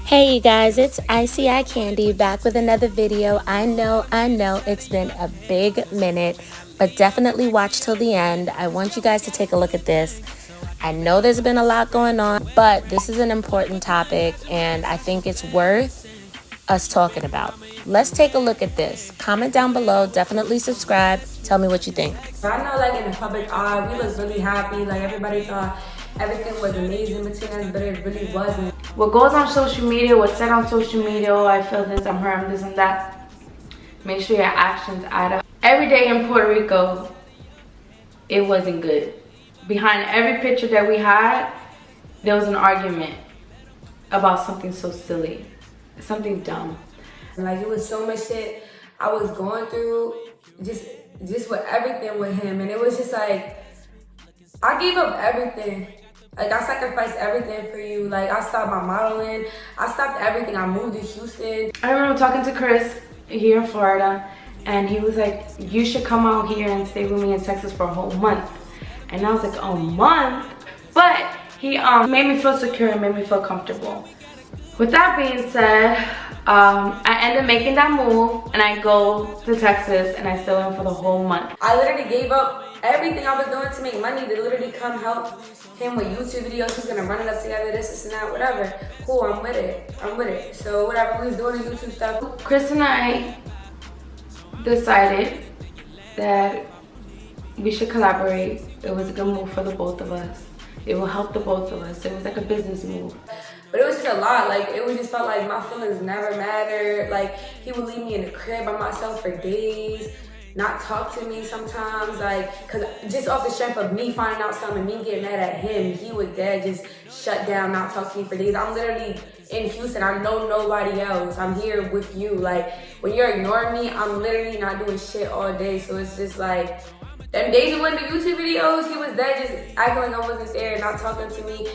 Hey you guys, it's Icy Eye Candy back with another video. I know it's been a big minute, but definitely watch till the end. I want you guys to take a look at this. I know there's been a lot going on, but this is an important topic and I think it's worth us talking about. Let's take a look at this. Comment down below, definitely subscribe. Tell me what you think. I know, like, in the public eye, we look really happy. Like, everybody thought everything was amazing between us, but it really wasn't. What goes on social media, what's said on social media, oh, I feel this, I'm her, I'm this and that. Make sure your actions add up. Every day in Puerto Rico, it wasn't good. Behind every picture that we had, there was an argument about something so silly, something dumb. Like, it was so much shit I was going through, just with everything with him. And it was just like, I gave up everything. Like, I sacrificed everything for you. Like, I stopped my modeling. I stopped everything. I moved to Houston. I remember talking to Chris here in Florida, and he was like, you should come out here and stay with me in Texas for a whole month. And I was like, a month? But he made me feel secure and made me feel comfortable. With that being said, I ended up making that move, and I go to Texas, and I stay with him for the whole month. I literally gave up everything I was doing to make money to literally come help him with YouTube videos. He's gonna run it up together, this and that, whatever. Cool, I'm with it. So whatever, we was doing the YouTube stuff. Chris and I decided that we should collaborate. It was a good move for the both of us. It will help the both of us. It was like a business move. But it was just a lot. Like, it was just felt like my feelings never mattered. Like, he would leave me in the crib by myself for days, not talk to me sometimes. Like, cause just off the strength of me finding out something, me getting mad at him, he would then just shut down, not talk to me for days. I'm literally in Houston. I know nobody else. I'm here with you. Like, when you're ignoring me, I'm literally not doing shit all day. So it's just like, them days we went to YouTube videos, he was there just acting like I wasn't there, not talking to me.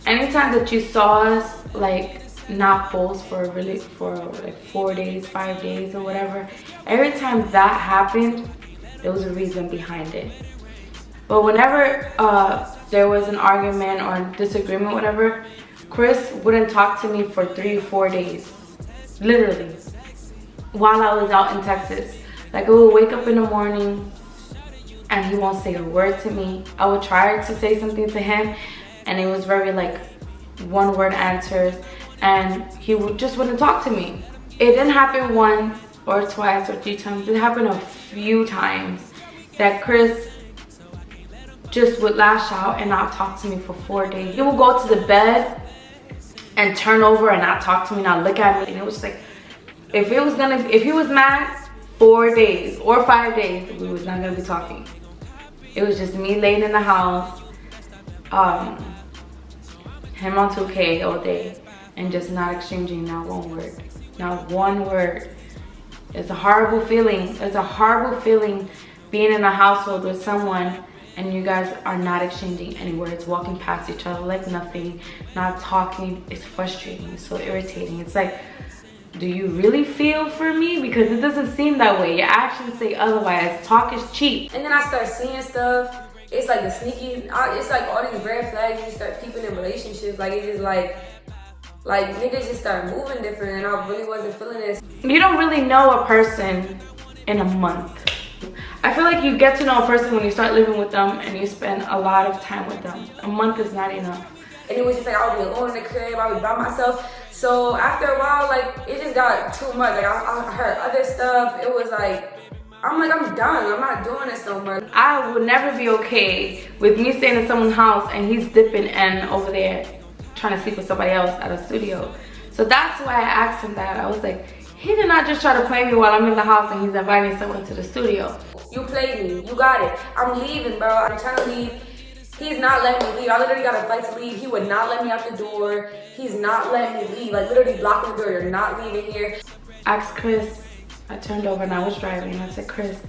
Anytime that you saw us like not post for like 4 days, 5 days or whatever, every time that happened, there was a reason behind it. But whenever there was an argument or disagreement, whatever, Chris wouldn't talk to me for 3 or 4 days, literally, while I was out in Texas. Like, I would wake up in the morning and he won't say a word to me. I would try to say something to him, and it was very like one-word answers, and he just wouldn't talk to me. It didn't happen once or twice or 3 times. It happened a few times that Chris just would lash out and not talk to me for 4 days. He would go to the bed and turn over and not talk to me, not look at me. And it was like, if he was mad, 4 days or 5 days, we was not gonna be talking. It was just me laying in the house, him on 2K all day, and just not exchanging not one word. Not one word. It's a horrible feeling. It's a horrible feeling being in a household with someone and you guys are not exchanging any words, walking past each other like nothing, not talking. It's frustrating. It's so irritating. It's like, do you really feel for me? Because it doesn't seem that way. Your actions say otherwise. Talk is cheap. And then I start seeing stuff. It's like the sneaky, it's like all these red flags you start peeping in relationships. Like, it's just like niggas just start moving different, and I really wasn't feeling this. You don't really know a person in a month. I feel like you get to know a person when you start living with them and you spend a lot of time with them. A month is not enough. And it was just like, I would be alone in the crib, I would be by myself. So after a while, like, it just got too much. Like, I heard other stuff. It was like, I'm done. I'm not doing this no more. I would never be okay with me staying in someone's house and he's dipping and over there trying to sleep with somebody else at a studio. So that's why I asked him that. I was like, he did not just try to play me while I'm in the house and he's inviting someone to the studio. You played me. You got it. I'm leaving, bro. I'm trying to leave. He's not letting me leave. I literally got a fight to leave. He would not let me out the door. He's not letting me leave. Like, literally blocking the door. You're not leaving here. Asked Chris. I turned over and I was driving. And I said, Chris,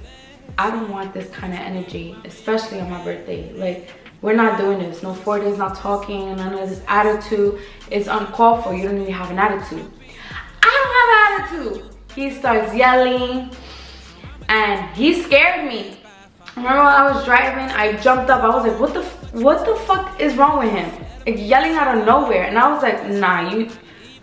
I don't want this kind of energy, especially on my birthday. Like, we're not doing this. No 4 days not talking. None of this attitude. It's uncalled for. You don't need to have an attitude. I don't have an attitude. He starts yelling and he scared me. Remember when I was driving, I jumped up. I was like, what the fuck is wrong with him? Like, yelling out of nowhere. And I was like, nah,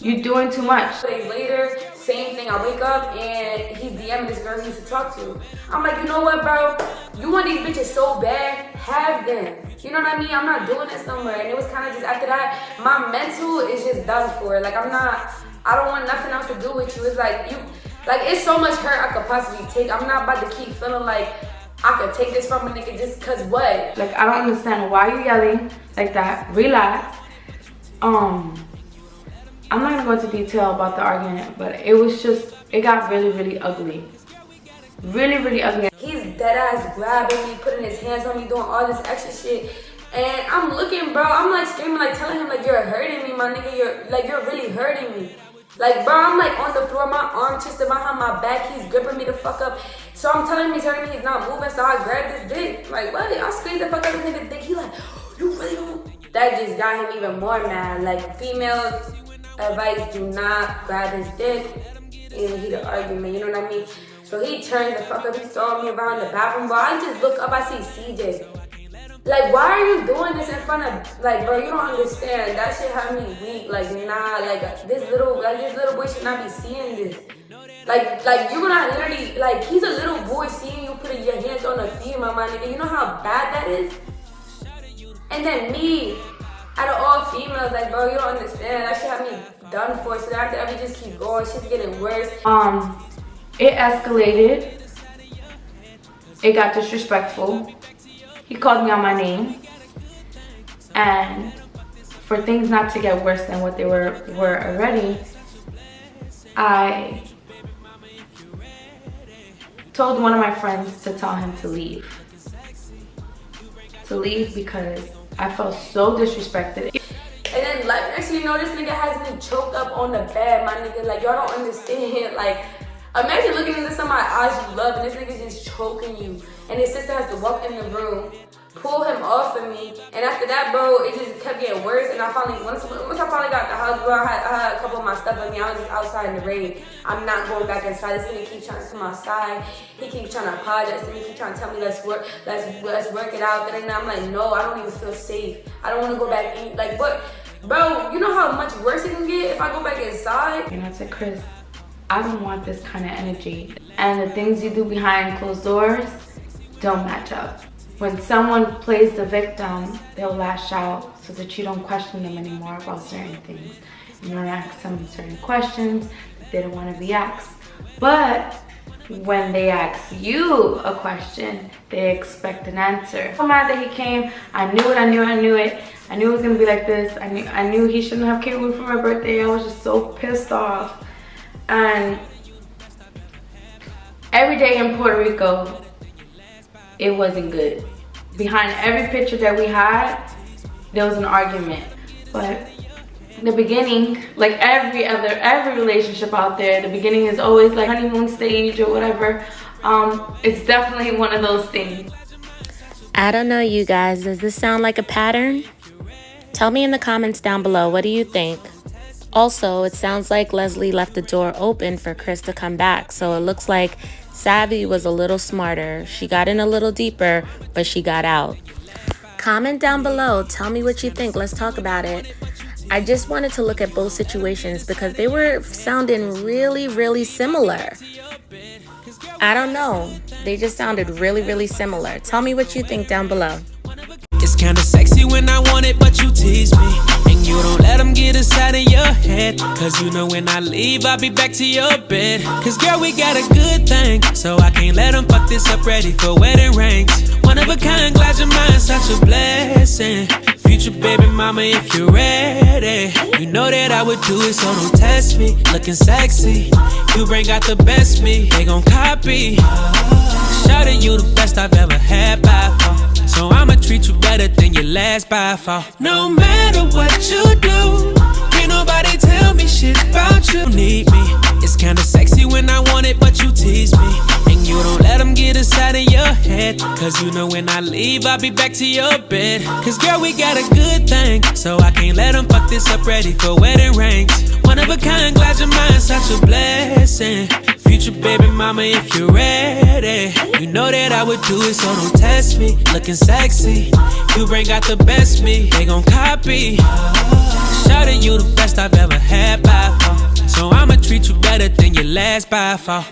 You're doing too much. Days later, same thing. I wake up and he's DMing this girl he used to talk to. I'm like, you know what, bro? You want these bitches so bad, have them. You know what I mean? I'm not doing this somewhere. And it was kind of just after that, my mental is just done for. Like, I don't want nothing else to do with you. It's like, it's so much hurt I could possibly take. I'm not about to keep feeling like I could take this from a nigga just cause what? Like, I don't understand why you're yelling like that. Relax. I'm not gonna go into detail about the argument, but it got really, really ugly. Really, really ugly. He's dead ass grabbing me, putting his hands on me, doing all this extra shit. And I'm looking, bro, I'm like screaming, like telling him, like, you're hurting me, my nigga, you're really hurting me. Like, bro, I'm like on the floor, my arm twisted behind my back, he's gripping me the fuck up. So I'm telling him he's hurting me, he's not moving, so I grabbed his dick. Like, what? I squeezed the fuck out of this nigga's dick. He like, you really don't? That just got him even more mad. Like, females, advice, do not grab his dick in the heat of argument, you know what I mean? So he turned the fuck up, he's throwing me around the bathroom, but I just look up, I see CJ. Like, why are you doing this in front of, like, bro, you don't understand. That shit had me weak. Like, nah, like, this little boy should not be seeing this. Like, you're gonna literally, like, he's a little boy seeing you putting your hands on a female, my nigga. You know how bad that is? And then me, out of all females, like, bro, you don't understand. That shit had me done for. So after that, we just keep going. Shit's getting worse. It escalated. It got disrespectful. He called me on my name. And for things not to get worse than what they were already, I told one of my friends to tell him to leave. To leave because I felt so disrespected. And then, like, next thing you know, this nigga has me choked up on the bed, my nigga. Like, y'all don't understand. Like, imagine looking into somebody's eyes you love and this nigga's just choking you. And his sister has to walk in the room, pull him off of me. And after that, bro, it just kept getting worse. And I finally, once I finally got the house, bro, I had a couple of my stuff with me. I was just outside in the rain. I'm not going back inside. This nigga keeps trying to come outside. He keeps trying to apologize to me. He keeps trying to tell me let's work it out. And I'm like, no, I don't even feel safe. I don't want to go back in. Like, what? Bro, you know how much worse it can get if I go back inside? And I said, Chris, I don't want this kind of energy. And the things you do behind closed doors don't match up. When someone plays the victim, they'll lash out so that you don't question them anymore about certain things. You don't ask them certain questions that they don't want to be asked. But when they ask you a question, they expect an answer. I'm so mad that he came. I knew it. I knew it was gonna be like this. I knew he shouldn't have came with me for my birthday. I was just so pissed off. And every day in Puerto Rico, it wasn't good. Behind every picture that we had, there was an argument. But the beginning, like every relationship out there, the beginning is always like honeymoon stage or whatever. It's definitely one of those things. I don't know, you guys. Does this sound like a pattern? Tell me in the comments down below. What do you think? Also, it sounds like Leslie left the door open for Chris to come back. So it looks like Savay was a little smarter. She got in a little deeper, but she got out. Comment down below. Tell me what you think. Let's talk about it. I just wanted to look at both situations because they were sounding really, really similar. I don't know. They just sounded really, really similar. Tell me what you think down below. It's kinda sexy when I want it, but you tease me. And you don't let them get inside of your head. Cause you know when I leave, I'll be back to your bed. Cause girl, we got a good thing. So I can't let them fuck this up, ready for wedding rings. One of a kind, glad your mind's such a blessing. Future baby mama, if you're ready. You know that I would do it, so don't test me. Looking sexy, you bring out the best me. They gon' copy. Shawty, you the best I've ever had by far. So I'ma treat you better than your last by far. No matter what you do, can't nobody tell me shit about you. Need me, it's kinda sexy when I want it, but you tease me. And you don't let them get inside of your head. Cause you know when I leave, I'll be back to your bed. Cause girl, we got a good thing. So I can't let them fuck this up, ready for wedding rings. One of a kind, glad your mind's such a blessing. Future baby mama, if you're ready. You know that I would do it, so don't test me. Looking sexy, you bring out the best me. They gon' copy. Shawty, you the best I've ever had by far. So I'ma treat you better than your last by far.